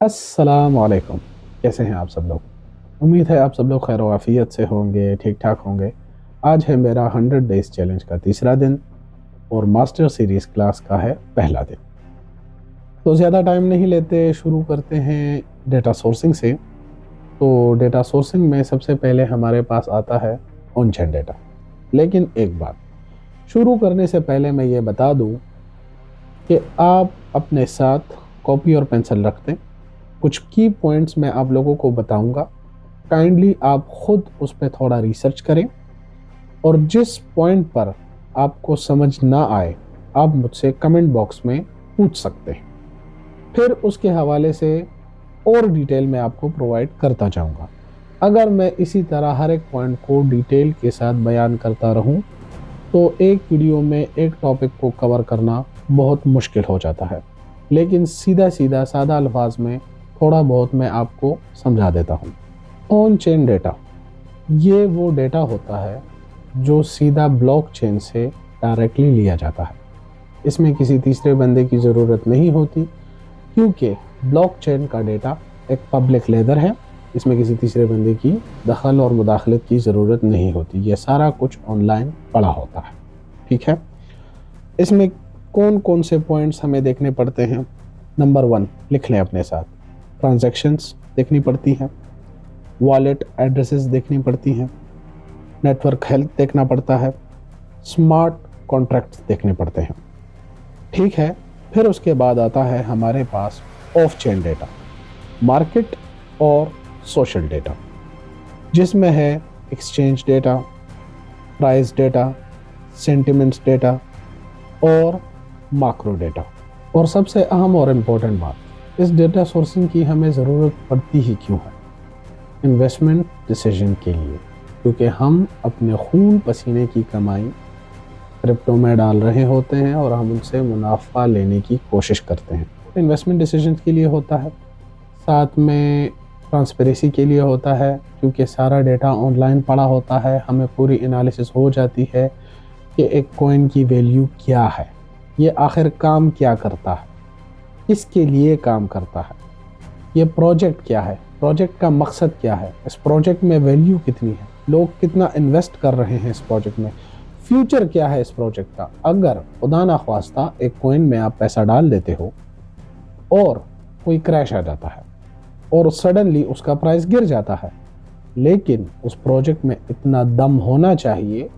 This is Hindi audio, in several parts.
अस्सलाम वालेकुम। कैसे हैं आप सब लोग? उम्मीद है आप सब लोग खैर वाफ़ियत से होंगे, ठीक-ठाक होंगे। आज है मेरा 100 डेज़ चैलेंज का तीसरा दिन और मास्टर सीरीज़ क्लास का है पहला दिन। तो ज़्यादा टाइम नहीं लेते, शुरू करते हैं डेटा सोर्सिंग से। तो डेटा सोर्सिंग में सबसे पहले हमारे पास आता है ऑन-चेन डेटा। लेकिन एक बात, शुरू करने से पहले मैं ये बता दूँ कि आप अपने साथ कॉपी और पेंसिल रख दें। कुछ की पॉइंट्स मैं आप लोगों को बताऊँगा। काइंडली आप खुद उस पे थोड़ा रिसर्च करें और जिस पॉइंट पर आपको समझ ना आए, आप मुझसे कमेंट बॉक्स में पूछ सकते हैं। फिर उसके हवाले से और डिटेल मैं आपको प्रोवाइड करता जाऊँगा। अगर मैं इसी तरह हर एक पॉइंट को डिटेल के साथ बयान करता रहूँ, तो एक वीडियो में एक टॉपिक को कवर करना बहुत मुश्किल हो जाता है। लेकिन सीधा-सीधा सादा अल्फाज में थोड़ा बहुत मैं आपको समझा देता हूँ। ऑन चेन डेटा, ये वो डेटा होता है जो सीधा ब्लॉकचेन से डायरेक्टली लिया जाता है। इसमें किसी तीसरे बंदे की ज़रूरत नहीं होती, क्योंकि ब्लॉकचेन का डेटा एक पब्लिक लेयर है। इसमें किसी तीसरे बंदे की दखल और मुदाखलत की ज़रूरत नहीं होती। ये सारा कुछ ऑनलाइन पड़ा होता है। ठीक है? इसमें कौन-कौन से पॉइंट्स हमें देखने पड़ते हैं? नंबर 1 लिख लें अपने साथ। ट्रांज़ैक्शंस देखनी पड़ती हैं, वॉलेट एड्रेसेस देखनी पड़ती हैं, नेटवर्क हेल्थ देखना पड़ता है, स्मार्ट कॉन्ट्रैक्ट्स देखने पड़ते हैं। ठीक है? फिर उसके बाद आता है हमारे पास ऑफ चेन डेटा, मार्केट और सोशल डेटा, जिसमें है exchange data, price data, sentiments data और मैक्रो डेटा। और सबसे अहम और इम्पोर्टेंट बात, इस डेटा सोर्सिंग की हमें ज़रूरत पड़ती ही क्यों है? इन्वेस्टमेंट डिसीजन के लिए, क्योंकि हम अपने खून पसीने की कमाई क्रिप्टो में डाल रहे होते हैं और हम उनसे मुनाफा लेने की कोशिश करते हैं। इन्वेस्टमेंट डिसीजन के लिए होता है, साथ में ट्रांसपेरेंसी के लिए होता है, क्योंकि सारा डेटा ऑनलाइन पड़ा होता है। हमें पूरी एनालिसिस हो जाती है कि एक कॉइन की वैल्यू क्या है, ये आखिर काम क्या करता है, किसके लिए काम करता है, ये प्रोजेक्ट क्या है, प्रोजेक्ट का मकसद क्या है, इस प्रोजेक्ट में वैल्यू कितनी है, लोग कितना इन्वेस्ट कर रहे हैं इस प्रोजेक्ट में, फ्यूचर क्या है इस प्रोजेक्ट का। अगर खुदा ना ख्वास्ता एक कॉइन में आप पैसा डाल देते हो और कोई क्रैश आ जाता है और सडनली उसका प्राइस गिर जाता है, लेकिन उस प्रोजेक्ट में इतना दम होना चाहिए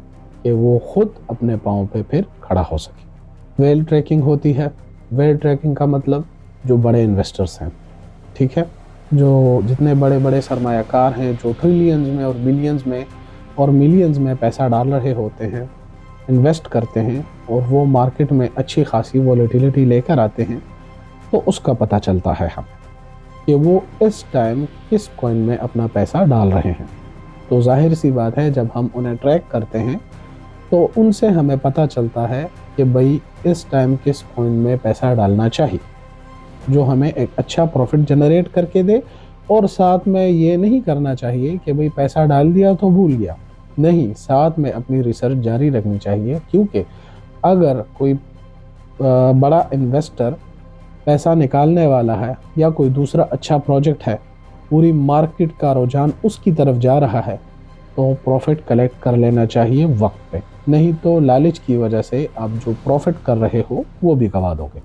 कि वो खुद अपने पाँव पे फिर खड़ा हो सके। वेल ट्रैकिंग होती है। वेल ट्रैकिंग का मतलब जो बड़े इन्वेस्टर्स हैं, ठीक है, जो जितने बड़े बड़े सरमायाकार हैं, जो ट्रिलियंस में और बिलियंस में और मिलियंस में पैसा डाल रहे होते हैं, इन्वेस्ट करते हैं और वो मार्केट में अच्छी खासी वॉलेटिलिटी लेकर आते हैं, तो उसका पता चलता है हमें कि वो इस टाइम किस कॉइन में अपना पैसा डाल रहे हैं। तो जाहिर सी बात है, जब हम उन्हें ट्रैक करते हैं तो उनसे हमें पता चलता है कि भाई इस टाइम किस कॉइन में पैसा डालना चाहिए, जो हमें एक अच्छा प्रॉफिट जनरेट करके दे। और साथ में ये नहीं करना चाहिए कि भाई पैसा डाल दिया तो भूल गया। नहीं, साथ में अपनी रिसर्च जारी रखनी चाहिए, क्योंकि अगर कोई बड़ा इन्वेस्टर पैसा निकालने वाला है या कोई दूसरा अच्छा प्रोजेक्ट है, पूरी मार्केट का रुझान उसकी तरफ जा रहा है, तो प्रॉफिट कलेक्ट कर लेना चाहिए वक्त पे। नहीं तो लालच की वजह से आप जो प्रॉफिट कर रहे हो वो भी गवा दोगे।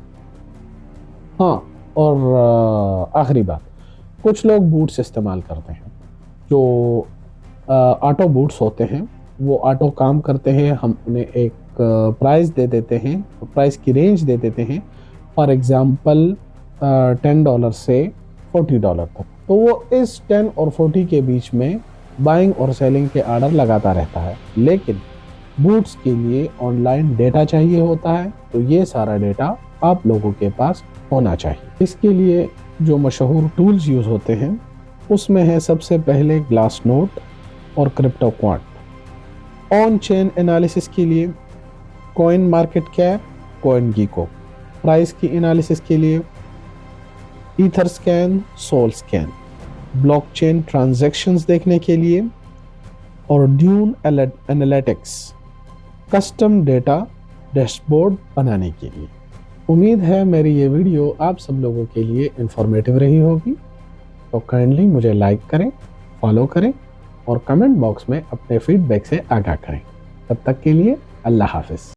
हाँ, और आखिरी बात, कुछ लोग बूट्स इस्तेमाल करते हैं, जो ऑटो बूट्स होते हैं। वो ऑटो काम करते हैं, हम उन्हें एक प्राइस दे देते हैं, प्राइस की रेंज दे देते हैं, फॉर एग्ज़ाम्पल $10 से $40 तक। तो वो इस 10 और 40 के बीच में बाइंग और सेलिंग के आर्डर लगाता रहता है। लेकिन बूट्स के लिए ऑनलाइन डेटा चाहिए होता है, तो ये सारा डेटा आप लोगों के पास होना चाहिए। इसके लिए जो मशहूर टूल्स यूज़ होते हैं, उसमें है सबसे पहले ग्लास नोट और CryptoQuant. On chain analysis के लिए CoinMarketCap, CoinGecko. Price की एनालिसिस के लिए Etherscan, Solscan. Blockchain transactions देखने के लिए और Dune analytics, custom data dashboard बनाने के लिए। उम्मीद है मेरी ये वीडियो आप सब लोगों के लिए इंफॉर्मेटिव रही होगी। तो काइंडली मुझे लाइक करें, फॉलो करें और कमेंट बॉक्स में अपने फीडबैक से आगाह करें। तब तक के लिए अल्लाह हाफिज़।